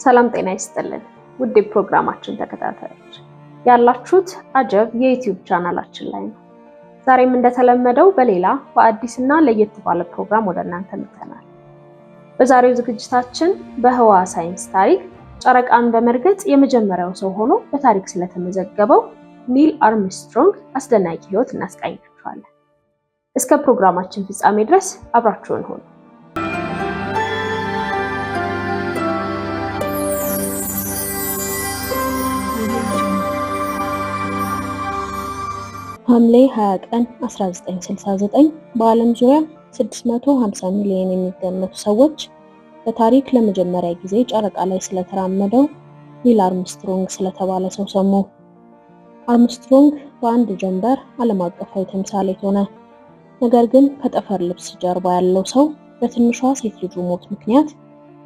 ሰላም ጤና ይስጥልን ውድ ፕሮግራማችን ተከታታዮች ያላችሁት አጀብ የዩቲዩብ ቻናላችን ላይ ነው። ዛሬም እንደተለመደው በሌላ በአዲስና ለየት ባለ ፕሮግራም ወደ እናንተ መጥተናል። በዛሬው ዝግጅታችን በህዋ ሳይንስ ታሪክ ጨረቃን በመርገጥ የመጀመሪያው ሰው ሆኖ በታሪክ ስለተመዘገበው ኒል አርምስትሮንግ አስደናቂ ህይወት እናስቃኛችኋለን። እስከ ፕሮግራማችን ፍጻሜ ድረስ አብራችሁን ሁኑ። ሐምሌ 20 ቀን 1969 በዓለም ዙሪያ 650 ሚሊዮን የሚገመቱ ሰዎች በታሪክ ለመጀመሪያ ጊዜ ጨረቃ ላይ ስለተራመደው ኒል አርምስትሮንግ ስለተባለ ሰው ሰሙ። አርምስትሮንግ በአንድ ጀንበር ዓለም አቀፋዊ ተምሳሌት ሆነ። ነገር ግን ከጠፈር ልብስ ጀርባ ያለው ሰው በትንሿ ሴት ልጁ ሞት ምክንያት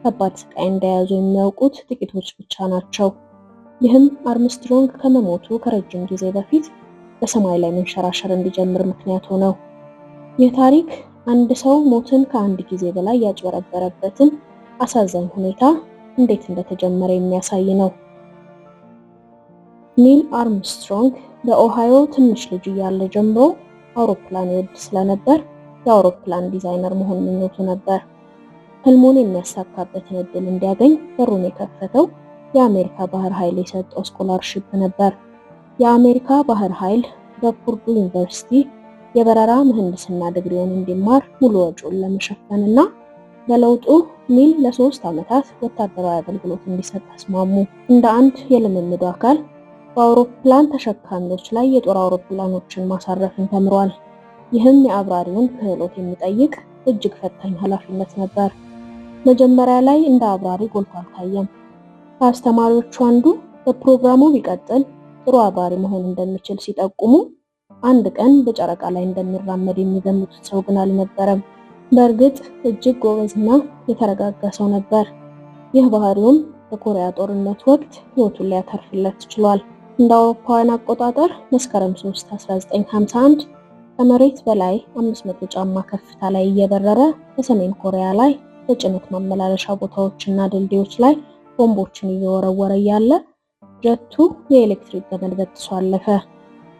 ከባድ ስቃይ እንደያዙ የሚያውቁት ጥቂቶች ብቻ ናቸው። ይህም አርምስትሮንግ ከመሞቱ ከረጅም ጊዜ በፊት በሰማይ ላይ መንሸራሸር እንዲጀምር ምክንያት ሆነው። ይህ ታሪክ አንድ ሰው ሞትን ከአንድ ጊዜ በላይ ያጭበረበረበትን አሳዛኝ ሁኔታ እንዴት እንደተጀመረ የሚያሳይ ነው። ኒል አርምስትሮንግ በኦሃዮ ትንሽ ልጅ እያለ ጀምሮ አውሮፕላን ይወድ ስለነበር የአውሮፕላን ዲዛይነር መሆን ምኞቱ ነበር። ህልሙን የሚያሳካበትን እድል እንዲያገኝ በሩን የከፈተው የአሜሪካ ባህር ኃይል የሰጠው ስኮላርሺፕ ነበር። የአሜሪካ ባህር ኃይል በፑርዱ ዩኒቨርሲቲ የበረራ ምህንድስና ዲግሪውን እንዲማር ሙሉ ወጪውን ለመሸፈንና በለውጡ ኒል ለ3 ዓመታት ወታደራዊ አገልግሎት እንዲሰጥ ተስማሙ። እንደ አንድ የልምምዱ አካል በአውሮፕላን ተሸካሚዎች ላይ የጦር አውሮፕላኖችን ማሳረፍን ተምሯል። ይህም የአብራሪውን ክህሎት የሚጠይቅ እጅግ ፈታኝ ኃላፊነት ነበር። መጀመሪያ ላይ እንደ አብራሪ ጎልቶ አልታየም። ከአስተማሪዎቹ አንዱ በፕሮግራሙ ቢቀጥል ጥሩ አብራሪ መሆን እንደሚችል ሲጠቁሙ አንድ ቀን በጨረቃ ላይ እንደሚራመድ የሚገምቱት ሰው ግን አልነበረም። በእርግጥ እጅግ ጎበዝና የተረጋጋ ሰው ነበር። ይህ ባህሪውም በኮሪያ ጦርነት ወቅት ህይወቱን ሊያተርፍለት ችሏል። እንደ አውሮፓውያን አቆጣጠር መስከረም 3 1951 ከመሬት በላይ 500 ጫማ ከፍታ ላይ እየበረረ በሰሜን ኮሪያ ላይ በጭነት ማመላለሻ ቦታዎችና ድልድዮች ላይ ቦምቦችን እየወረወረ ያለ ጀቱ የኤሌክትሪክ ገመድ በጥሶ አለፈ።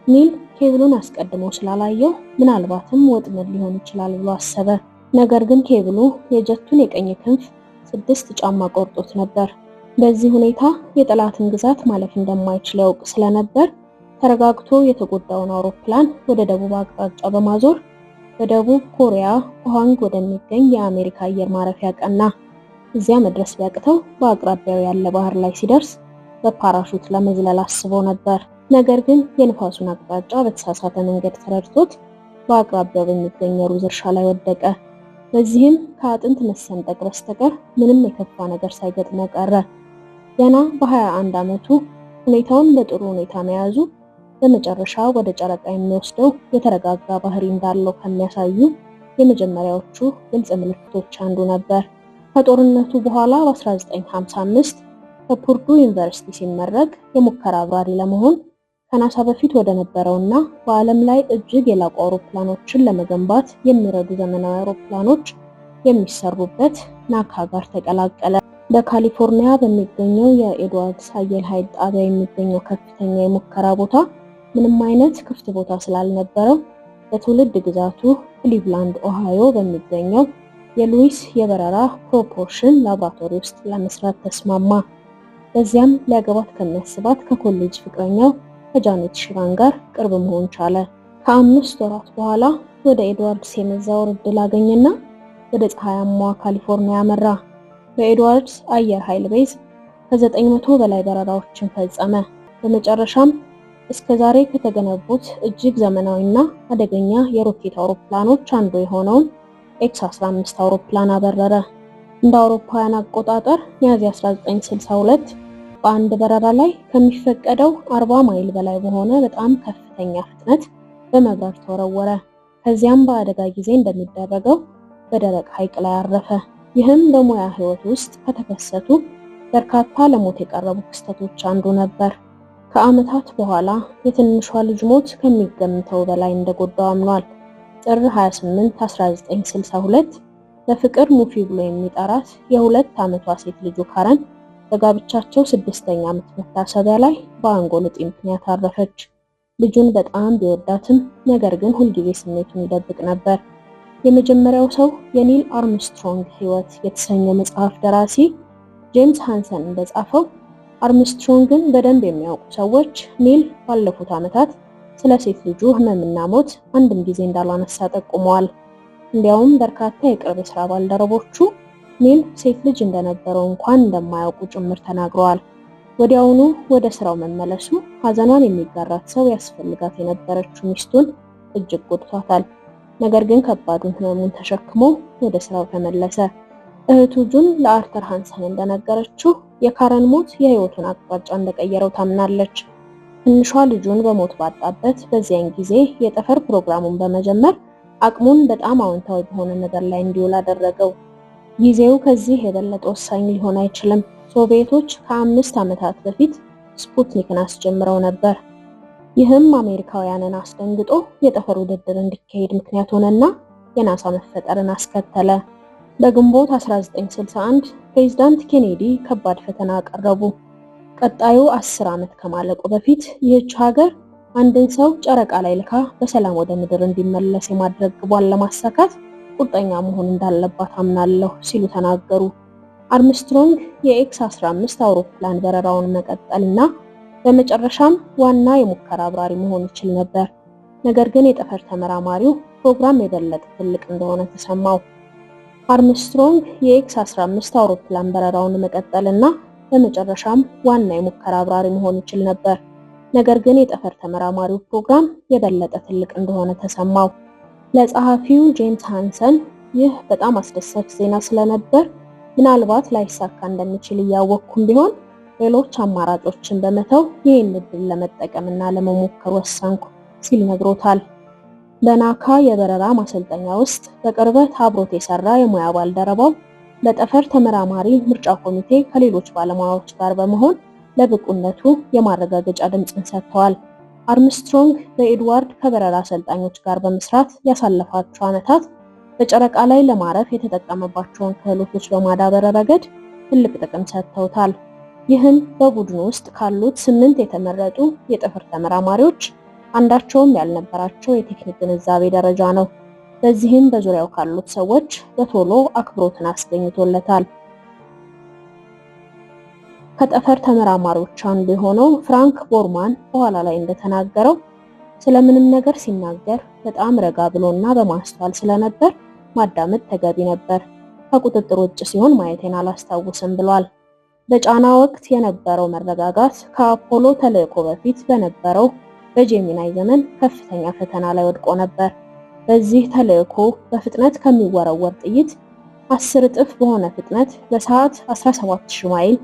ኒል ኬብሉን አስቀድሞ ስላላየው ምናልባትም ወጥመድ ሊሆን ይችላል ብሎ አሰበ። ነገር ግን ኬብሉ የጀቱን የቀኝ ክንፍ 6 ጫማ ቆርጦት ነበር። በዚህ ሁኔታ የጠላትን ግዛት ማለፍ እንደማይችል ያውቅ ስለነበር ተረጋግቶ የተጎዳውን አውሮፕላን ወደ ደቡብ አቅጣጫ በማዞር በደቡብ ኮሪያ ፖሃንግ ወደሚገኝ የአሜሪካ አየር ማረፊያ ቀና። እዚያ መድረስ ቢያቅተው በአቅራቢያው ያለ ባህር ላይ ሲደርስ በፓራሹት ለመዝለል አስቦ ነበር። ነገር ግን የንፋሱን አቅጣጫ በተሳሳተ መንገድ ተረድቶት በአቅራቢያው በሚገኝ ሩዝ እርሻ ላይ ወደቀ። በዚህም ከአጥንት መሰንጠቅ በስተቀር ምንም የከፋ ነገር ሳይገጥመው ቀረ። ገና በ21 ዓመቱ ሁኔታውን በጥሩ ሁኔታ መያዙ በመጨረሻ ወደ ጨረቃ የሚወስደው የተረጋጋ ባህሪ እንዳለው ከሚያሳዩ የመጀመሪያዎቹ ግልጽ ምልክቶች አንዱ ነበር። ከጦርነቱ በኋላ በ1955 ከፑርዱ ዩኒቨርሲቲ ሲመረቅ የሙከራ አብራሪ ለመሆን ከናሳ በፊት ወደ ነበረውና በዓለም ላይ እጅግ የላቁ አውሮፕላኖችን ለመገንባት የሚረዱ ዘመናዊ አውሮፕላኖች የሚሰሩበት ናካ ጋር ተቀላቀለ። በካሊፎርኒያ በሚገኘው የኤድዋርድስ አየር ኃይል ጣቢያ የሚገኘው ከፍተኛ የሙከራ ቦታ ምንም አይነት ክፍት ቦታ ስላልነበረው በትውልድ ግዛቱ ክሊቭላንድ ኦሃዮ በሚገኘው የሉዊስ የበረራ ፕሮፖርሽን ላቦራቶሪ ውስጥ ለመስራት ተስማማ። በዚያም ሊያገባት ከሚያስባት ከኮሌጅ ፍቅረኛው ከጃኔት ሽራን ጋር ቅርብ መሆን ቻለ። ከ5 ወራት በኋላ ወደ ኤድዋርድስ የመዛወር እድል አገኘና ወደ ፀሐያማዋ ካሊፎርኒያ አመራ። በኤድዋርድስ አየር ኃይል ቤዝ ከ900 በላይ በረራዎችን ፈጸመ። በመጨረሻም እስከዛሬ ከተገነቡት እጅግ ዘመናዊና አደገኛ የሮኬት አውሮፕላኖች አንዱ የሆነውን ኤክስ-15 አውሮፕላን አበረረ። እንደ አውሮፓውያን አቆጣጠር ሚያዝያ 1962 በአንድ በረራ ላይ ከሚፈቀደው 40 ማይል በላይ በሆነ በጣም ከፍተኛ ፍጥነት በመብረር ተወረወረ። ከዚያም በአደጋ ጊዜ እንደሚደረገው በደረቅ ሐይቅ ላይ አረፈ። ይህም በሙያ ህይወት ውስጥ ከተከሰቱ በርካታ ለሞት የቀረቡ ክስተቶች አንዱ ነበር። ከዓመታት በኋላ የትንሿ ልጅ ሞት ከሚገምተው በላይ እንደጎዳው አምኗል። ጥር 28 1962 በፍቅር ሙፊ ብሎ የሚጠራት የ2 ዓመቷ ሴት ልጁ ካረን በጋብቻቸው 6ኛ ዓመት መታሰቢያ ላይ በአንጎል እጢ ምክንያት አረፈች። ልጁን በጣም ቢወዳትም ነገር ግን ሁልጊዜ ስሜቱን ይደብቅ ነበር። የመጀመሪያው ሰው የኒል አርምስትሮንግ ሕይወት የተሰኘው መጽሐፍ ደራሲ ጄምስ ሃንሰን እንደጻፈው አርምስትሮንግን በደንብ የሚያውቁ ሰዎች ኒል ባለፉት ዓመታት ስለ ሴት ልጁ ህመምና ሞት አንድም ጊዜ እንዳላነሳ ጠቁመዋል። እንዲያውም በርካታ የቅርብ የሥራ ባልደረቦቹ ኒል ሴት ልጅ እንደነበረው እንኳን እንደማያውቁ ጭምር ተናግረዋል። ወዲያውኑ ወደ ስራው መመለሱ ሐዘኗን የሚጋራት ሰው ያስፈልጋት የነበረችው ሚስቱን እጅግ ጎድቷታል። ነገር ግን ከባዱን ህመሙን ተሸክሞ ወደ ስራው ተመለሰ። እህቱ ጁን ለአርተር ሃንሰን እንደነገረችው የካረን ሞት የህይወቱን አቅጣጫ እንደቀየረው ታምናለች። ትንሿ ልጁን በሞት ባጣበት በዚያን ጊዜ የጠፈር ፕሮግራሙን በመጀመር አቅሙን በጣም አዎንታዊ በሆነ ነገር ላይ እንዲውል አደረገው። ጊዜው ከዚህ የበለጠ ወሳኝ ሊሆን አይችልም። ሶቪየቶች ከ5 ዓመታት በፊት ስፑትኒክን አስጀምረው ነበር። ይህም አሜሪካውያንን አስደንግጦ የጠፈር ውድድር እንዲካሄድ ምክንያት ሆነና የናሳ መፈጠርን አስከተለ። በግንቦት 1961 ፕሬዝዳንት ኬኔዲ ከባድ ፈተና አቀረቡ። ቀጣዩ 10 ዓመት ከማለቁ በፊት ይህች ሀገር አንድን ሰው ጨረቃ ላይ ልካ በሰላም ወደ ምድር እንዲመለስ የማድረግ ግቧን ለማሳካት ቁርጠኛ መሆን እንዳለባት አምናለሁ ሲሉ ተናገሩ። አርምስትሮንግ የኤክስ-15 አውሮፕላን በረራውን መቀጠልና በመጨረሻም ዋና የሙከራ አብራሪ መሆን ይችል ነበር። ነገር ግን የጠፈር ተመራማሪው ፕሮግራም የበለጠ ትልቅ እንደሆነ ተሰማው። አርምስትሮንግ የኤክስ-15 አውሮፕላን በረራውን መቀጠልና በመጨረሻም ዋና የሙከራ አብራሪ መሆን ይችል ነበር። ነገር ግን የጠፈር ተመራማሪው ፕሮግራም የበለጠ ትልቅ እንደሆነ ተሰማው። ለጸሐፊው ጄምስ ሃንሰን ይህ በጣም አስደሳች ዜና ስለነበር ምናልባት ላይሳካ እንደሚችል እያወቅኩም ቢሆን ሌሎች አማራጮችን በመተው ይህን ዕድል ለመጠቀምና ለመሞከር ወሰንኩ ሲል ነግሮታል። በናካ የበረራ ማሰልጠኛ ውስጥ በቅርበት አብሮት የሰራ የሙያ ባልደረባው በጠፈር ተመራማሪ ምርጫ ኮሚቴ ከሌሎች ባለሙያዎች ጋር በመሆን ለብቁነቱ የማረጋገጫ ድምጽን ሰጥተዋል። አርምስትሮንግ በኤድዋርድ ከበረራ አሰልጣኞች ጋር በመስራት ያሳለፋቸው ዓመታት በጨረቃ ላይ ለማረፍ የተጠቀመባቸውን ክህሎቶች በማዳበር ረገድ ትልቅ ጥቅም ሰጥተውታል። ይህም በቡድኑ ውስጥ ካሉት 8 የተመረጡ የጠፈር ተመራማሪዎች አንዳቸውም ያልነበራቸው የቴክኒክ ግንዛቤ ደረጃ ነው። በዚህም በዙሪያው ካሉት ሰዎች በቶሎ አክብሮትን አስገኝቶለታል። ከጠፈር ተመራማሪዎች አንዱ የሆነው ፍራንክ ቦርማን በኋላ ላይ እንደተናገረው ስለምንም ነገር ሲናገር በጣም ረጋ ብሎና በማስተዋል ስለነበር ማዳመጥ ተገቢ ነበር። ከቁጥጥር ውጭ ሲሆን ማየቴን አላስታውስም ብሏል። በጫና ወቅት የነበረው መረጋጋት ከአፖሎ ተልዕኮ በፊት በነበረው በጄሚናይ ዘመን ከፍተኛ ፈተና ላይ ወድቆ ነበር። በዚህ ተልዕኮ በፍጥነት ከሚወረወር ጥይት 10 እጥፍ በሆነ ፍጥነት በሰዓት 17000 ማይል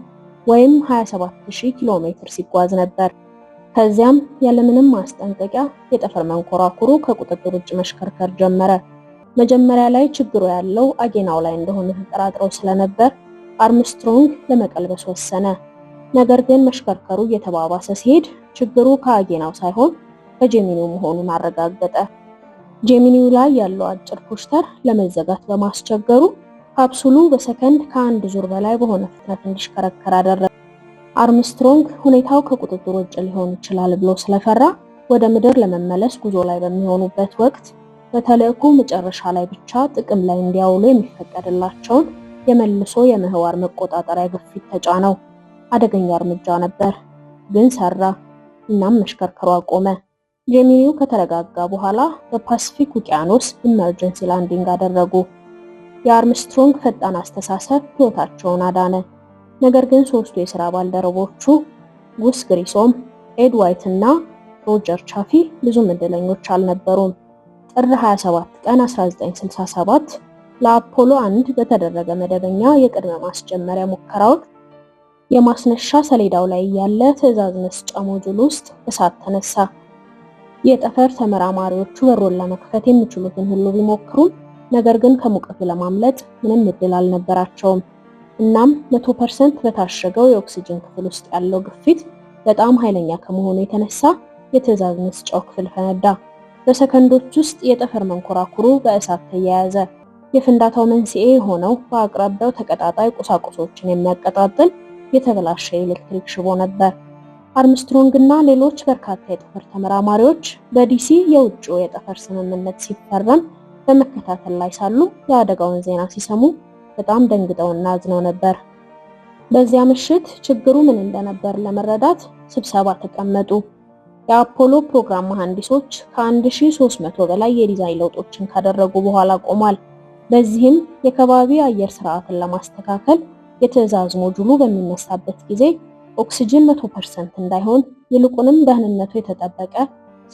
ወይም 27000 ኪሎ ሜትር ሲጓዝ ነበር። ከዚያም ያለምንም ማስጠንቀቂያ የጠፈር መንኮራኩሩ ከቁጥጥር ውጭ መሽከርከር ጀመረ። መጀመሪያ ላይ ችግሩ ያለው አጌናው ላይ እንደሆነ ተጠራጥረው ስለነበር አርምስትሮንግ ለመቀልበስ ወሰነ። ነገር ግን መሽከርከሩ እየተባባሰ ሲሄድ ችግሩ ከአጌናው ሳይሆን ከጄሚኒው መሆኑን አረጋገጠ። ጄሚኒው ላይ ያለው አጭር ፑሽተር ለመዘጋት በማስቸገሩ ካፕሱሉ በሰከንድ ከአንድ ዙር በላይ በሆነ ፍጥነት እንዲሽከረከር አደረገ። አርምስትሮንግ ሁኔታው ከቁጥጥር ውጭ ሊሆን ይችላል ብሎ ስለፈራ ወደ ምድር ለመመለስ ጉዞ ላይ በሚሆኑበት ወቅት በተልዕኮ መጨረሻ ላይ ብቻ ጥቅም ላይ እንዲያውሉ የሚፈቀድላቸውን የመልሶ የምህዋር መቆጣጠሪያ ግፊት ተጫነው። አደገኛ እርምጃ ነበር፣ ግን ሰራ። እናም መሽከርከሩ አቆመ። ጄሚኒው ከተረጋጋ በኋላ በፓሲፊክ ውቅያኖስ ኢመርጀንሲ ላንዲንግ አደረጉ። የአርምስትሮንግ ፈጣን አስተሳሰብ ሕይወታቸውን አዳነ። ነገር ግን ሶስቱ የሥራ ባልደረቦቹ ጉስ ግሪሶም፣ ኤድ ዋይት እና ሮጀር ቻፊ ብዙም እድለኞች አልነበሩም። ጥር 27 ቀን 1967 ለአፖሎ 1 በተደረገ መደበኛ የቅድመ ማስጀመሪያ ሙከራ ወቅት የማስነሻ ሰሌዳው ላይ ያለ ትዕዛዝ መስጫ ሞጁል ውስጥ እሳት ተነሳ። የጠፈር ተመራማሪዎቹ በሩን ለመክፈት የሚችሉትን ሁሉ ቢሞክሩም ነገር ግን ከሙቀቱ ለማምለጥ ምንም እድል አልነበራቸውም። እናም 100% በታሸገው የኦክሲጅን ክፍል ውስጥ ያለው ግፊት በጣም ኃይለኛ ከመሆኑ የተነሳ የትዕዛዝ መስጫው ክፍል ፈነዳ። በሰከንዶች ውስጥ የጠፈር መንኮራኩሩ በእሳት ተያያዘ። የፍንዳታው መንስኤ የሆነው በአቅራቢያው ተቀጣጣይ ቁሳቁሶችን የሚያቀጣጥል የተበላሸ የኤሌክትሪክ ሽቦ ነበር። አርምስትሮንግ እና ሌሎች በርካታ የጠፈር ተመራማሪዎች በዲሲ የውጭው የጠፈር ስምምነት ሲፈረም በመከታተል ላይ ሳሉ የአደጋውን ዜና ሲሰሙ በጣም ደንግጠውና አዝነው ነበር። በዚያ ምሽት ችግሩ ምን እንደነበር ለመረዳት ስብሰባ ተቀመጡ። የአፖሎ ፕሮግራም መሐንዲሶች ከ1300 በላይ የዲዛይን ለውጦችን ካደረጉ በኋላ ቆሟል። በዚህም የከባቢ አየር ስርዓትን ለማስተካከል የትዕዛዝ ሞጁሉ በሚነሳበት ጊዜ ኦክሲጅን 100% እንዳይሆን ይልቁንም ደህንነቱ የተጠበቀ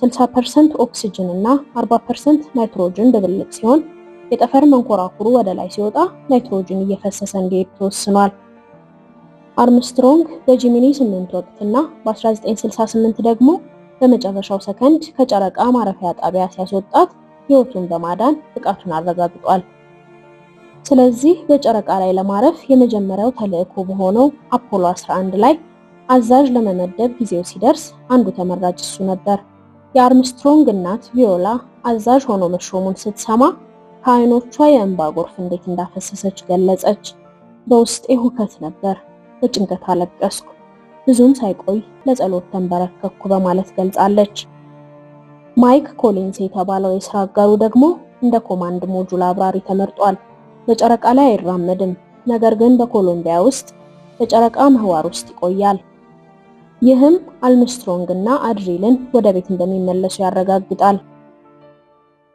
60% ኦክሲጅን እና 40% ናይትሮጅን ድብልቅ ሲሆን የጠፈር መንኮራኩሩ ወደ ላይ ሲወጣ ናይትሮጅን እየፈሰሰ እንዲሄድ ተወስኗል። አርምስትሮንግ በጂሚኒ 8 ወቅትና በ1968 ደግሞ በመጨረሻው ሰከንድ ከጨረቃ ማረፊያ ጣቢያ ሲያስወጣት ሕይወቱን በማዳን ብቃቱን አረጋግጧል። ስለዚህ በጨረቃ ላይ ለማረፍ የመጀመሪያው ተልዕኮ በሆነው አፖሎ 11 ላይ አዛዥ ለመመደብ ጊዜው ሲደርስ አንዱ ተመራጭ እሱ ነበር። የአርምስትሮንግ እናት ቪዮላ አዛዥ ሆኖ መሾሙን ስትሰማ ከዓይኖቿ የእንባ ጎርፍ እንዴት እንዳፈሰሰች ገለጸች። በውስጤ ሁከት ነበር፣ በጭንቀት አለቀስኩ፣ ብዙም ሳይቆይ ለጸሎት ተንበረከኩ በማለት ገልጻለች። ማይክ ኮሊንስ የተባለው የሥራ አጋሩ ደግሞ እንደ ኮማንድ ሞጁል አብራሪ ተመርጧል። በጨረቃ ላይ አይራመድም፣ ነገር ግን በኮሎምቢያ ውስጥ በጨረቃ ምህዋር ውስጥ ይቆያል። ይህም አርምስትሮንግ እና አድሪልን ወደ ቤት እንደሚመለሱ ያረጋግጣል።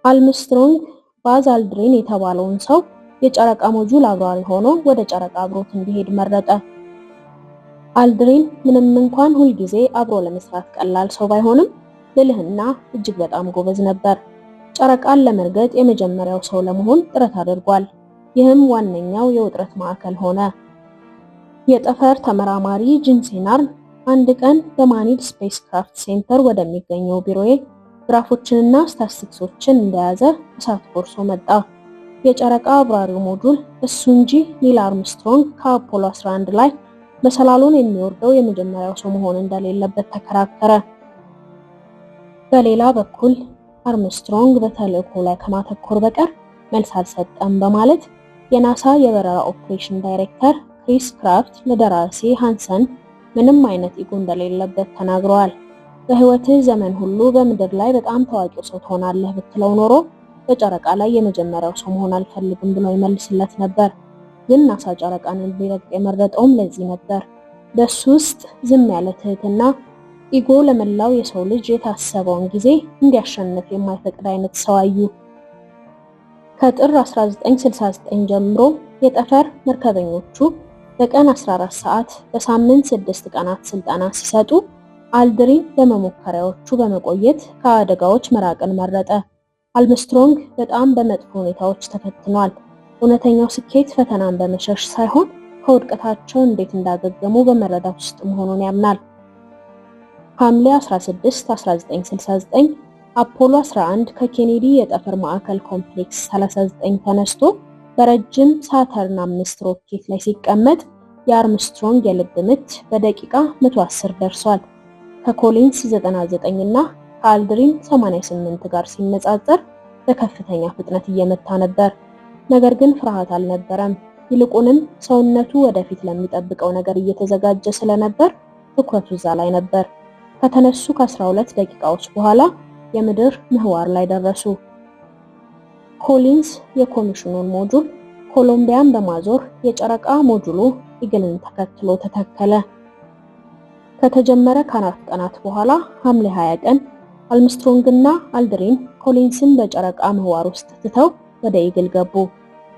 አርምስትሮንግ ባዝ አልድሪን የተባለውን ሰው የጨረቃ ሞጁል አብራሪ ሆኖ ወደ ጨረቃ አብሮት እንዲሄድ መረጠ። አልድሪን ምንም እንኳን ሁልጊዜ አብሮ ለመስራት ቀላል ሰው ባይሆንም ብልህና እጅግ በጣም ጎበዝ ነበር። ጨረቃን ለመርገጥ የመጀመሪያው ሰው ለመሆን ጥረት አድርጓል። ይህም ዋነኛው የውጥረት ማዕከል ሆነ። የጠፈር ተመራማሪ ጂን ሴናርን አንድ ቀን በማኒድ ስፔስ ክራፍት ሴንተር ወደሚገኘው ቢሮዬ ግራፎችንና ስታቲስቲክሶችን እንደያዘ እሳት ጎርሶ መጣ። የጨረቃ አብራሪው ሞጁል እሱ እንጂ ኒል አርምስትሮንግ ከአፖሎ 11 ላይ በሰላሉን የሚወርደው የመጀመሪያው ሰው መሆን እንደሌለበት ተከራከረ። በሌላ በኩል አርምስትሮንግ በተልዕኮ ላይ ከማተኮር በቀር መልስ አልሰጠም በማለት የናሳ የበረራ ኦፕሬሽን ዳይሬክተር ክሪስ ክራፍት ለደራሲ ሃንሰን ምንም አይነት ኢጎ እንደሌለበት ተናግረዋል። በህይወትህ ዘመን ሁሉ በምድር ላይ በጣም ታዋቂው ሰው ትሆናለህ ብትለው ኖሮ በጨረቃ ላይ የመጀመሪያው ሰው መሆን አልፈልግም ብሎ ይመልስለት ነበር። ግን ናሳ ጨረቃን እንዲረግጥ የመረጠውም ለዚህ ነበር። በሱ ውስጥ ዝም ያለ ትህትና፣ ኢጎ ለመላው የሰው ልጅ የታሰበውን ጊዜ እንዲያሸንፍ የማይፈቅድ አይነት ሰው አዩ። ከጥር 1969 ጀምሮ የጠፈር መርከበኞቹ በቀን 14 ሰዓት በሳምንት 6 ቀናት ስልጠና ሲሰጡ አልድሪን በመሞከሪያዎቹ በመቆየት ከአደጋዎች መራቅን መረጠ። አርምስትሮንግ በጣም በመጥፎ ሁኔታዎች ተፈትኗል። እውነተኛው ስኬት ፈተናን በመሸሽ ሳይሆን ከውድቀታቸው እንዴት እንዳገገሙ በመረዳት ውስጥ መሆኑን ያምናል። ሐምሌ 16 1969 አፖሎ 11 ከኬኔዲ የጠፈር ማዕከል ኮምፕሌክስ 39 ተነስቶ በረጅም ሳተርን 5 ሮኬት ላይ ሲቀመጥ የአርምስትሮንግ የልብ ምት በደቂቃ 110 ደርሷል። ከኮሊንስ 99 እና ከአልድሪን 88 ጋር ሲነጻጸር በከፍተኛ ፍጥነት እየመታ ነበር። ነገር ግን ፍርሃት አልነበረም። ይልቁንም ሰውነቱ ወደፊት ለሚጠብቀው ነገር እየተዘጋጀ ስለነበር ትኩረቱ እዛ ላይ ነበር። ከተነሱ ከ12 ደቂቃዎች በኋላ የምድር ምህዋር ላይ ደረሱ። ኮሊንስ የኮሚሽኑን ሞጁል ኮሎምቢያን በማዞር የጨረቃ ሞጁሉ ኢግልን ተከትሎ ተተከለ። ከተጀመረ ከ4 ቀናት በኋላ ሐምሌ 20 ቀን አርምስትሮንግና አልድሪን ኮሊንስን በጨረቃ ምህዋር ውስጥ ትተው ወደ ኢግል ገቡ።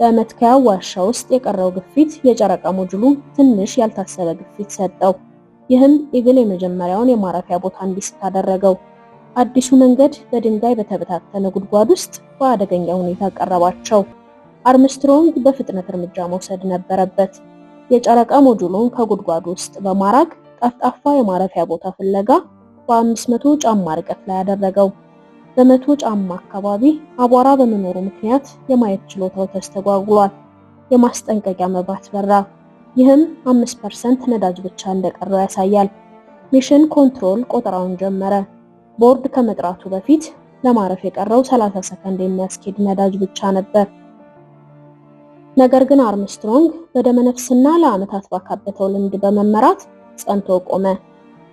በመትከያው ዋሻ ውስጥ የቀረው ግፊት የጨረቃ ሞጁሉ ትንሽ ያልታሰበ ግፊት ሰጠው። ይህም ኢግል የመጀመሪያውን የማረፊያ ቦታ እንዲስት አደረገው። አዲሱ መንገድ በድንጋይ በተበታተነ ጉድጓድ ውስጥ በአደገኛ ሁኔታ ቀረባቸው። አርምስትሮንግ በፍጥነት እርምጃ መውሰድ ነበረበት። የጨረቃ ሞጁሉን ከጉድጓዱ ውስጥ በማራቅ ጠፍጣፋ የማረፊያ ቦታ ፍለጋ በ500 ጫማ ርቀት ላይ ያደረገው። በ100 ጫማ አካባቢ አቧራ በመኖሩ ምክንያት የማየት ችሎታው ተስተጓጉሏል። የማስጠንቀቂያ መብራት በራ። ይህም 5% ነዳጅ ብቻ እንደቀረው ያሳያል። ሚሽን ኮንትሮል ቆጠራውን ጀመረ። ቦርድ ከመጥራቱ በፊት ለማረፍ የቀረው 30 ሰከንድ የሚያስኬድ ነዳጅ ብቻ ነበር። ነገር ግን አርምስትሮንግ በደመነፍስና ለዓመታት ባካበተው ልምድ በመመራት ጸንቶ ቆመ።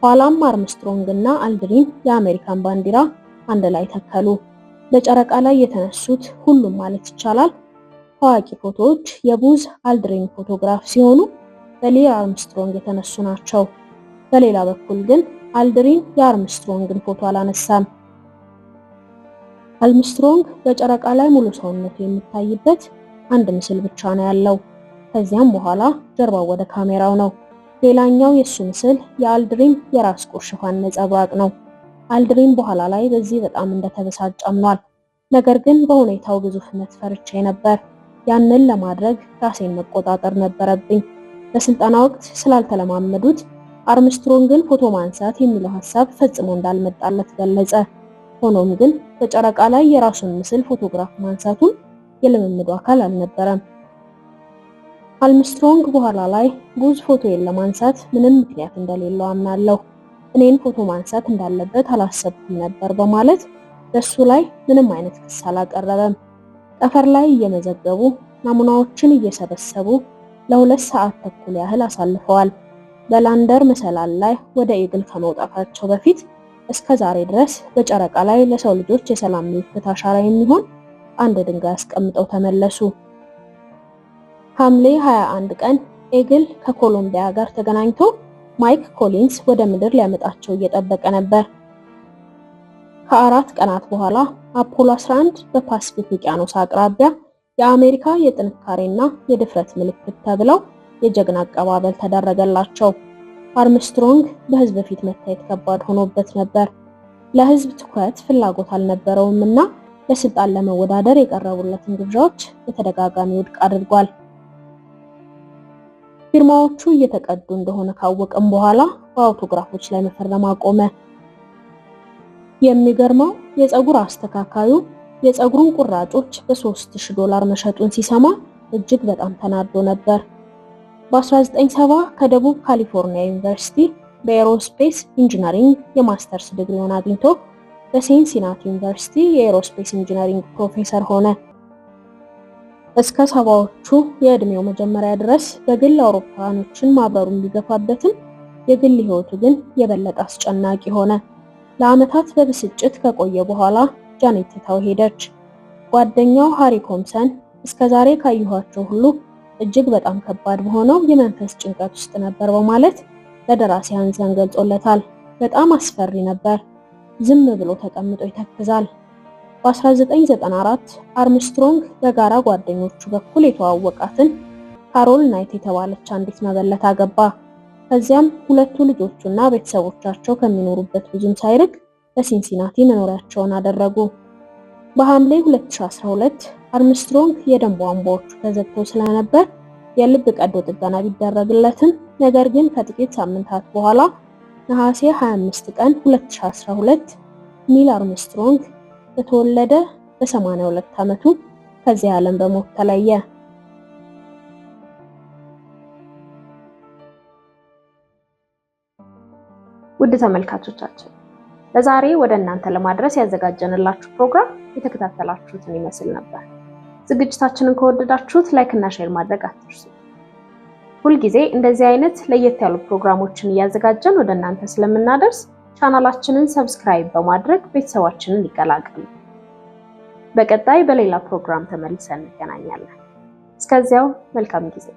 ኋላም አርምስትሮንግ እና አልድሪን የአሜሪካን ባንዲራ አንድ ላይ ተከሉ። በጨረቃ ላይ የተነሱት ሁሉም ማለት ይቻላል ታዋቂ ፎቶዎች የቡዝ አልድሪን ፎቶግራፍ ሲሆኑ በኒል አርምስትሮንግ የተነሱ ናቸው። በሌላ በኩል ግን አልድሪን የአርምስትሮንግን ፎቶ አላነሳም። አርምስትሮንግ በጨረቃ ላይ ሙሉ ሰውነቱ የሚታይበት አንድ ምስል ብቻ ነው ያለው። ከዚያም በኋላ ጀርባው ወደ ካሜራው ነው። ሌላኛው የሱ ምስል የአልድሪን የራስ ቁር ሽፋን ነጸብራቅ ነው። አልድሪን በኋላ ላይ በዚህ በጣም እንደተበሳጨ አምኗል። ነገር ግን በሁኔታው ግዙፍነት ፈርቼ ነበር። ያንን ለማድረግ ራሴን መቆጣጠር ነበረብኝ። በስልጠና ወቅት ስላልተለማመዱት አርምስትሮንግን ፎቶ ማንሳት የሚለው ሐሳብ ፈጽሞ እንዳልመጣለት ገለጸ። ሆኖም ግን በጨረቃ ላይ የራሱን ምስል ፎቶግራፍ ማንሳቱን የልምምዱ አካል አልነበረም። አርምስትሮንግ በኋላ ላይ ቡዝ ፎቶዬን ለማንሳት ምንም ምክንያት እንደሌለው አምናለሁ፣ እኔን ፎቶ ማንሳት እንዳለበት አላሰብኩም ነበር በማለት በሱ ላይ ምንም አይነት ክስ አላቀረበም። ጠፈር ላይ እየመዘገቡ ናሙናዎችን እየሰበሰቡ ለ2 ሰዓት ተኩል ያህል አሳልፈዋል። በላንደር መሰላል ላይ ወደ ኢግል ከመውጣታቸው በፊት እስከ ዛሬ ድረስ በጨረቃ ላይ ለሰው ልጆች የሰላም ምልክት አሻራ የሚሆን አንድ ድንጋይ አስቀምጠው ተመለሱ። ሐምሌ 21 ቀን ኢግል ከኮሎምቢያ ጋር ተገናኝቶ ማይክ ኮሊንስ ወደ ምድር ሊያመጣቸው እየጠበቀ ነበር። ከ4 ቀናት በኋላ አፖሎ 11 በፓሲፊክ ውቅያኖስ አቅራቢያ የአሜሪካ የጥንካሬና የድፍረት ምልክት ተብለው የጀግና አቀባበል ተደረገላቸው። አርምስትሮንግ በህዝብ ፊት መታየት ከባድ ሆኖበት ነበር። ለህዝብ ትኩረት ፍላጎት አልነበረውምና ለስልጣን ለመወዳደር የቀረቡለትን ግብዣዎች በተደጋጋሚ ውድቅ አድርጓል። ፊርማዎቹ እየተቀዱ እንደሆነ ካወቀም በኋላ በአውቶግራፎች ላይ መፈረም አቆመ። የሚገርመው የፀጉር አስተካካዩ የፀጉሩን ቁራጮች በ$3000 መሸጡን ሲሰማ እጅግ በጣም ተናዶ ነበር። በ1970 ከደቡብ ካሊፎርኒያ ዩኒቨርሲቲ በኤሮስፔስ ኢንጂነሪንግ የማስተርስ ዲግሪውን አግኝቶ በሲንሲናቲ ዩኒቨርሲቲ የኤሮስፔስ ኢንጂነሪንግ ፕሮፌሰር ሆነ። እስከ 70ዎቹ የዕድሜው መጀመሪያ ድረስ በግል አውሮፕላኖችን ማብረሩን ቢገፋበትም የግል ህይወቱ ግን የበለጠ አስጨናቂ ሆነ። ለዓመታት በብስጭት ከቆየ በኋላ ጃኔት ትታው ሄደች። ጓደኛው ሃሪ ኮምሰን እስከዛሬ ካየኋቸው ሁሉ እጅግ በጣም ከባድ በሆነው የመንፈስ ጭንቀት ውስጥ ነበር በማለት ለደራሲ ሃንሰን ገልጾለታል። በጣም አስፈሪ ነበር። ዝም ብሎ ተቀምጦ ይተክዛል። በ1994 አርምስትሮንግ በጋራ ጓደኞቹ በኩል የተዋወቃትን ካሮል ናይት የተባለች አንዲት መበለት አገባ። ከዚያም ሁለቱ ልጆቹና ቤተሰቦቻቸው ከሚኖሩበት ብዙም ሳይርቅ በሲንሲናቲ መኖሪያቸውን አደረጉ። በሐምሌ 2012 አርምስትሮንግ የደም ቧንቧዎቹ ተዘግተው ስለነበር የልብ ቀዶ ጥገና ቢደረግለትም ነገር ግን ከጥቂት ሳምንታት በኋላ ነሐሴ 25 ቀን 2012 ኒል አርምስትሮንግ በተወለደ በ82 ዓመቱ ከዚህ ዓለም በሞት ተለየ። ውድ ተመልካቾቻችን ለዛሬ ወደ እናንተ ለማድረስ ያዘጋጀንላችሁ ፕሮግራም የተከታተላችሁትን ይመስል ነበር። ዝግጅታችንን ከወደዳችሁት ላይክ እና ሼር ማድረግ አትርሱ። ሁልጊዜ እንደዚህ አይነት ለየት ያሉ ፕሮግራሞችን እያዘጋጀን ወደ እናንተ ስለምናደርስ ቻናላችንን ሰብስክራይብ በማድረግ ቤተሰባችንን ይቀላቀሉ። በቀጣይ በሌላ ፕሮግራም ተመልሰን እንገናኛለን። እስከዚያው መልካም ጊዜ